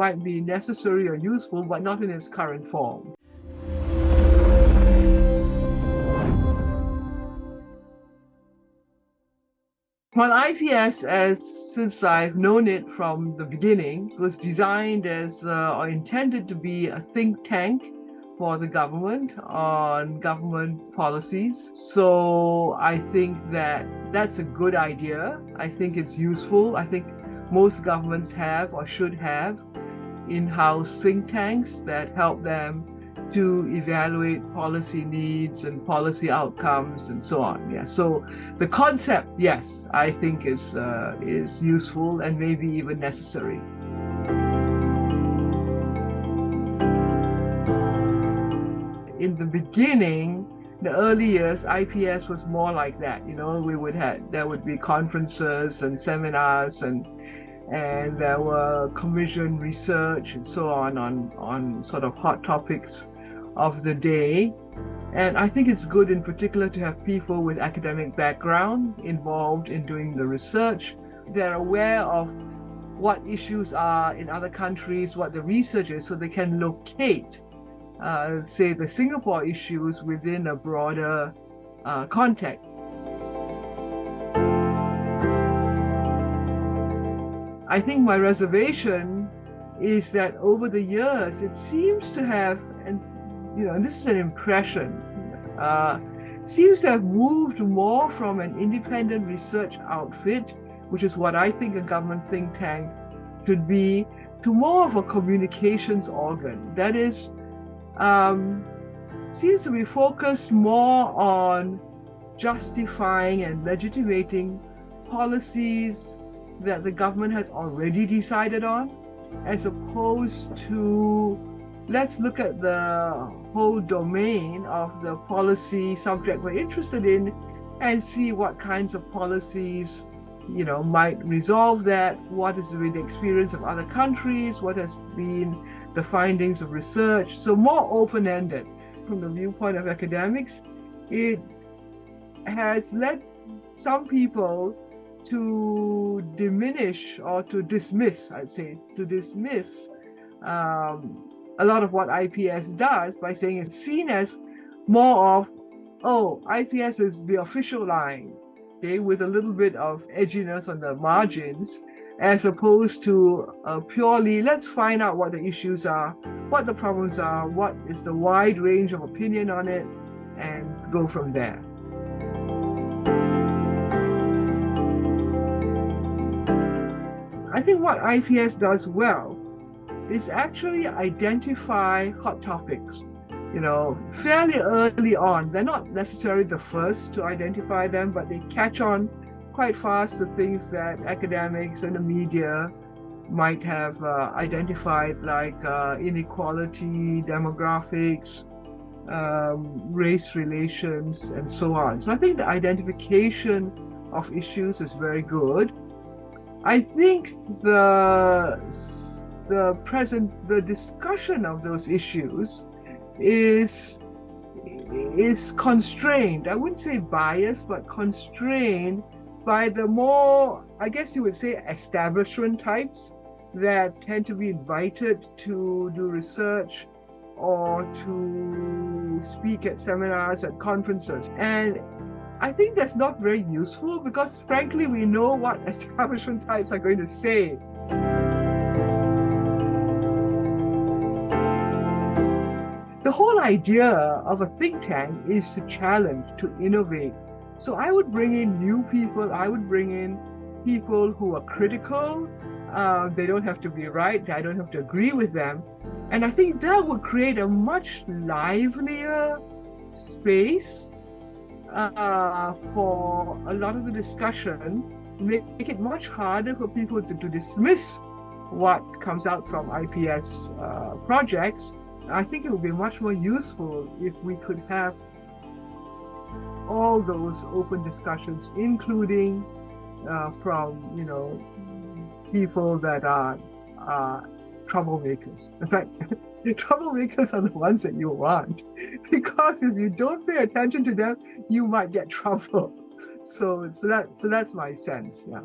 might be necessary or useful, but not in its current form. Well, IPS, since I've known it from the beginning, was designed as or intended to be a think tank for the government on government policies. So I think that that's a good idea. I think it's useful. I think most governments have or should have in-house think tanks that help them to evaluate policy needs and policy outcomes and so on. Yeah. So the concept, yes, I think is useful and maybe even necessary. In the beginning, the early years, IPS was more like that. There would be conferences and seminars and there were commission research and so on sort of hot topics of the day. And I think it's good in particular to have people with academic background involved in doing the research. They're aware of what issues are in other countries, what the research is, so they can locate, say, the Singapore issues within a broader context. I think my reservation is that over the years, it seems to have, and this is an impression, seems to have moved more from an independent research outfit, which is what I think a government think tank should be, to more of a communications organ. That is, seems to be focused more on justifying and legitimating policies that the government has already decided on, as opposed to let's look at the whole domain of the policy subject we're interested in and see what kinds of policies might resolve that, what is the experience of other countries, what has been the findings of research. So more open-ended. From the viewpoint of academics, it has led some people to diminish or to dismiss, I'd say, a lot of what IPS does by saying it's seen as more of, IPS is the official line, okay, with a little bit of edginess on the margins, as opposed to purely, let's find out what the issues are, what the problems are, what is the wide range of opinion on it, and go from there. I think what IPS does well is actually identify hot topics, fairly early on. They're not necessarily the first to identify them, but they catch on quite fast to things that academics and the media might have identified, like inequality, demographics, race relations, and so on. So I think the identification of issues is very good. I think the discussion of those issues is constrained. I wouldn't say biased, but constrained by the more, I guess you would say, establishment types that tend to be invited to do research or to speak at seminars, at conferences. And I think that's not very useful because, frankly, we know what establishment types are going to say. The whole idea of a think tank is to challenge, to innovate. So I would bring in new people. I would bring in people who are critical. They don't have to be right. I don't have to agree with them. And I think that would create a much livelier space for a lot of the discussion, make it much harder for people to dismiss what comes out from IPS projects. I think it would be much more useful if we could have all those open discussions, including from people that are troublemakers. In fact, troublemakers are the ones that you want, because if you don't pay attention to them, you might get trouble. So that's my sense. Yeah.